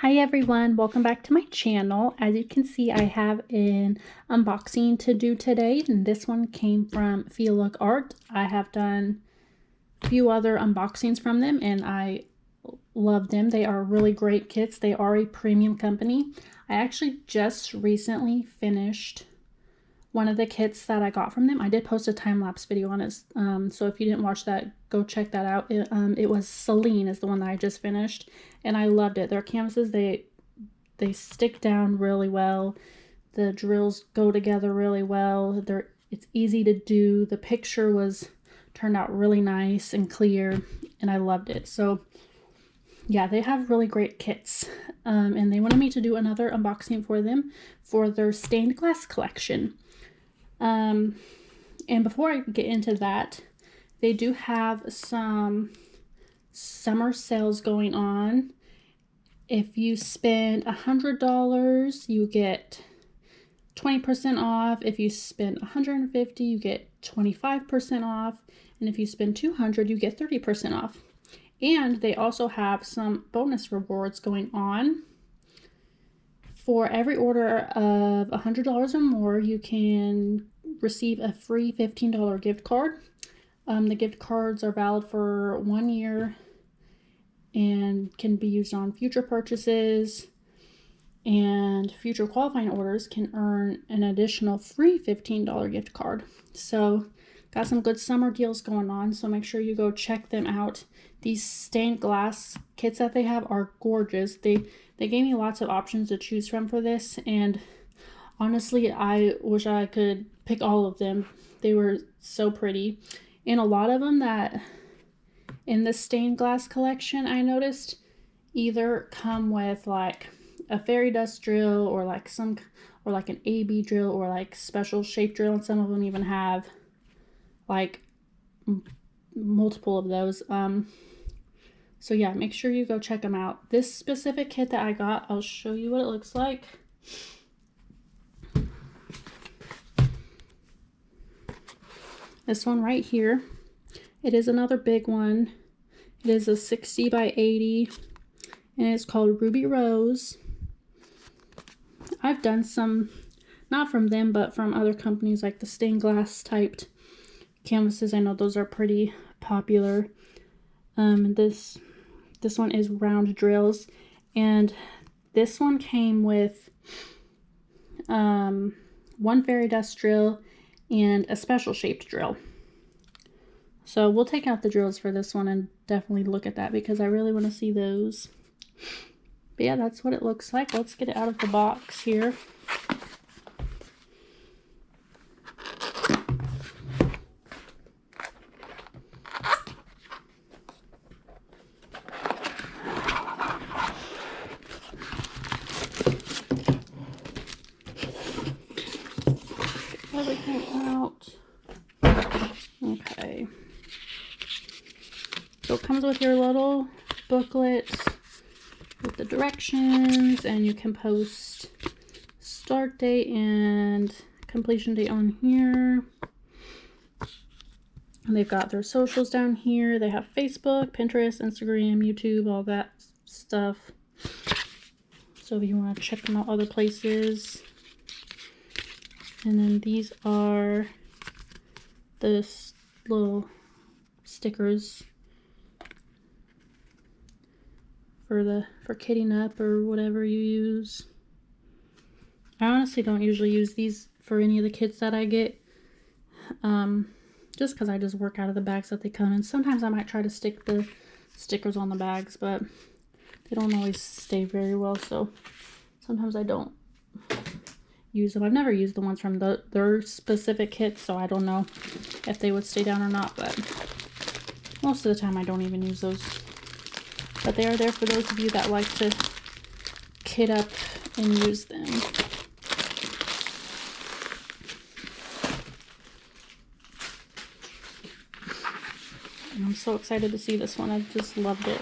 Hi everyone, welcome back to my channel. As you can see, I have an unboxing to do today, and this one came from Feelook Art. I have done a few other unboxings from them and I love them. They are really great kits. They are a premium company. I actually just recently finished one of the kits that I got from them. I did post a time-lapse video on it, so if you didn't watch that, go check that out. It was Celine is the one that I just finished, and I loved it. Their canvases, they stick down really well. The drills go together really well. It's easy to do. The picture turned out really nice and clear, and I loved it. So yeah, they have really great kits, and they wanted me to do another unboxing for them for their stained glass collection. And before I get into that, they do have some summer sales going on. If you spend $100, you get 20% off. If you spend $150, you get 25% off. And if you spend $200, you get 30% off. And they also have some bonus rewards going on. For every order of $100 or more, you can receive a free $15 gift card. The gift cards are valid for 1 year and can be used on future purchases, and future qualifying orders can earn an additional free $15 gift card. So got some good summer deals going on, so make sure you go check them out. These stained glass kits that they have are gorgeous. They gave me lots of options to choose from for this, and honestly, I wish I could pick all of them. They were so pretty. And a lot of them that in the stained glass collection, I noticed, either come with like a fairy dust drill or like an AB drill or like special shape drill, and some of them even have like multiple of those. So yeah, make sure you go check them out. This specific kit that I got, I'll show you what it looks like. This one right here, it is another big one. It is a 60 by 80 and it's called Ruby Rose. I've done some, not from them, but from other companies like the stained glass typed canvases. I know those are pretty popular. This one is round drills, and this one came with one fairy dust drill and a special shaped drill. So we'll take out the drills for this one and definitely look at that because I really want to see those. But yeah, that's what it looks like. Let's get it out of the box here. Everything out. Okay. So it comes with your little booklet with the directions, and you can post start date and completion date on here. And they've got their socials down here. They have Facebook, Pinterest, Instagram, YouTube, all that stuff. So if you want to check them out other places. And then these are the little stickers for kitting up or whatever you use. I honestly don't usually use these for any of the kits that I get, just because I just work out of the bags that they come in. Sometimes I might try to stick the stickers on the bags, but they don't always stay very well, so sometimes I don't use them. I've never used the ones from their specific kits, so I don't know if they would stay down or not, but most of the time I don't even use those. But they are there for those of you that like to kit up and use them. And I'm so excited to see this one. I just loved it.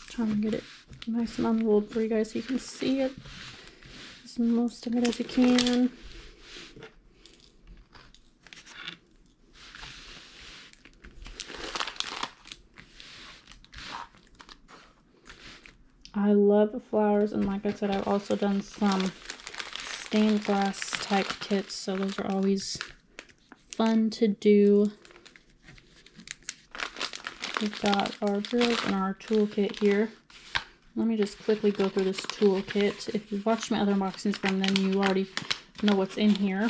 Trying to get it nice and unrolled for you guys so you can see it. Most of it as you can. I love flowers, and like I said, I've also done some stained glass type kits, so those are always fun to do. We've got our drills and our toolkit here. Let me just quickly go through this toolkit. If you've watched my other unboxings from them, you already know what's in here.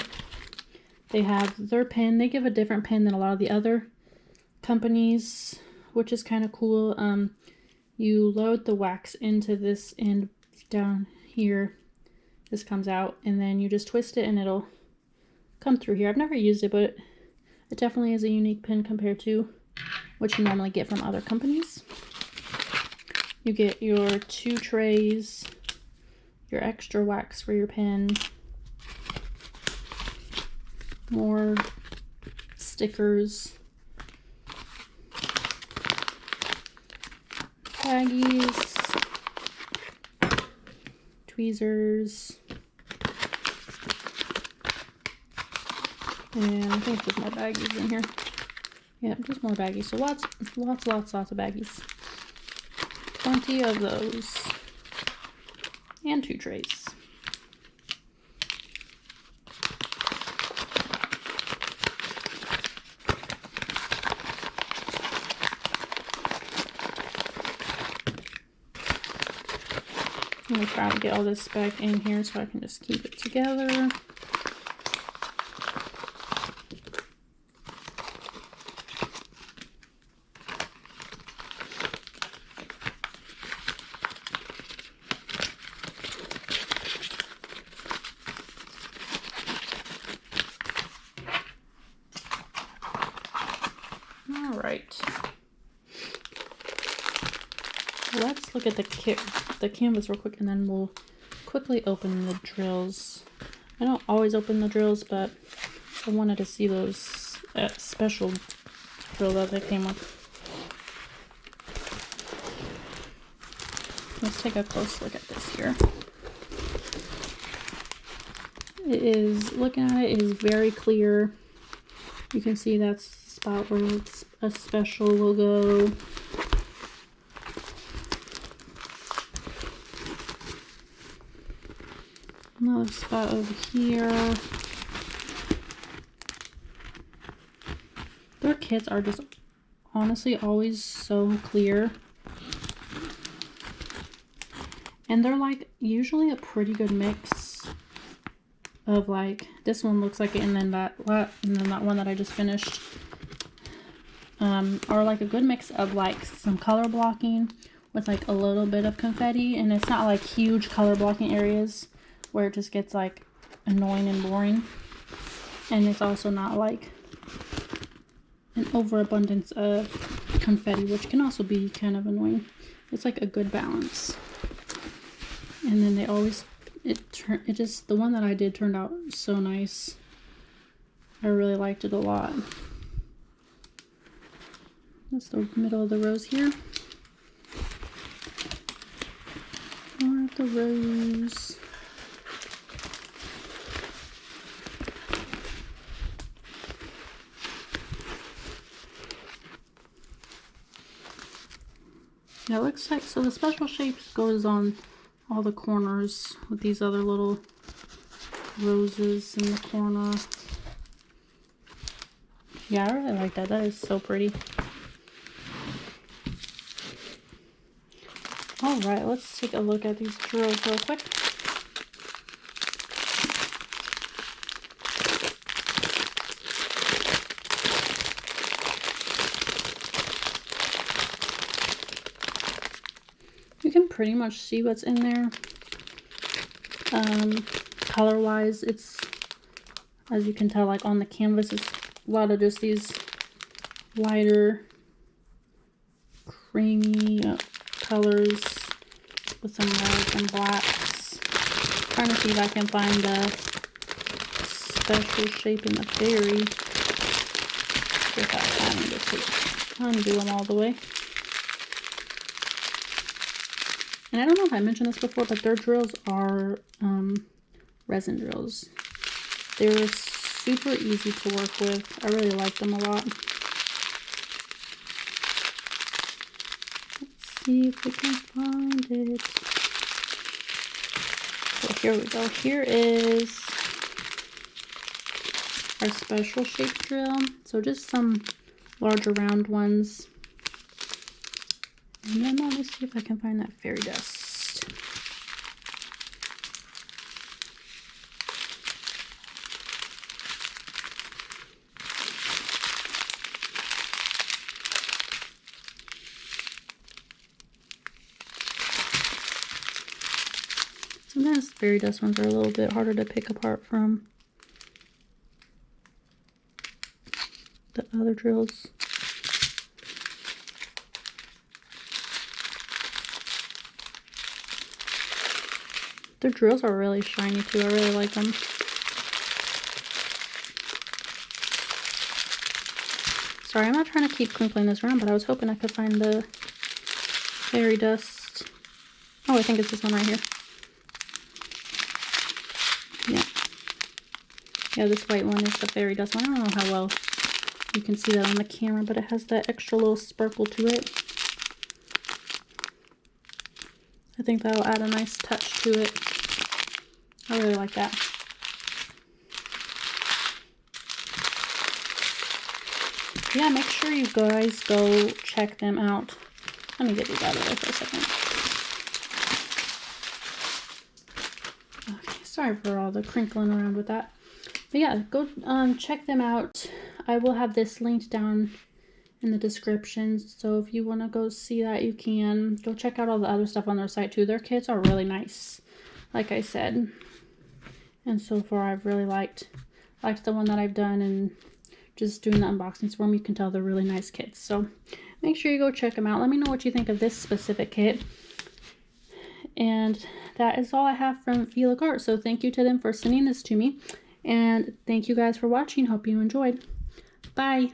They have their pen. They give a different pen than a lot of the other companies, which is kind of cool. You load the wax into this end down here. This comes out, and then you just twist it and it'll come through here. I've never used it, but it definitely is a unique pen compared to what you normally get from other companies. You get your 2 trays, your extra wax for your pen, more stickers, baggies, tweezers, and I think there's more baggies in here. Yeah, just more baggies. So lots of baggies. 20 of those. And 2 trays. I'm going to try to get all this back in here so I can just keep it together. Alright. Let's look at the canvas real quick, and then we'll quickly open the drills. I don't always open the drills, but I wanted to see those special drill that they came with. Let's take a close look at this here. It is, looking at it, is very clear. You can see that's the spot where it's a special logo. Another spot over here. Their kits are just honestly always so clear. And they're like usually a pretty good mix of like, this one looks like it, and then that one that I just finished are like a good mix of like some color blocking with like a little bit of confetti, and it's not like huge color blocking areas where it just gets like annoying and boring, and it's also not like an overabundance of confetti, which can also be kind of annoying. It's like a good balance. And then they always, the one that I did turned out so nice. I really liked it a lot. That's the middle of the rose here. More of the rose. Yeah, it looks like, so the special shapes goes on all the corners with these other little roses in the corner. Yeah, I really like that. That is so pretty. Alright, let's take a look at these drills real quick. You can pretty much see what's in there. Color wise, it's, as you can tell, like on the canvas, it's a lot of just these lighter creamy colors with some reds and blacks. Trying to see if I can find a special shape in the berry without having to undo them all the way. And I don't know if I mentioned this before, but their drills are resin drills. They're super easy to work with. I really like them a lot. Let's see if we can find it. So here we go. Here is our special shape drill. So just some larger round ones. And then let me see if I can find that fairy dust. Sometimes fairy dust ones are a little bit harder to pick apart from the other drills. The drills are really shiny too. I really like them. Sorry, I'm not trying to keep crinkling this around, but I was hoping I could find the fairy dust. Oh, I think it's this one right here. Yeah. Yeah, this white one is the fairy dust one. I don't know how well you can see that on the camera, but it has that extra little sparkle to it. I think that'll add a nice touch to it. I really like that. Yeah, make sure you guys go check them out. Let me get these out of there for a second. Okay, sorry for all the crinkling around with that. But yeah, go check them out. I will have this linked down in the description, so if you want to go see that, you can. Go check out all the other stuff on their site too. Their kits are really nice, like I said. And so far I've really liked the one that I've done, and just doing the unboxings for them, you can tell they're really nice kits. So make sure you go check them out. Let me know what you think of this specific kit. And that is all I have from Feelook Art. So thank you to them for sending this to me. And thank you guys for watching. Hope you enjoyed. Bye.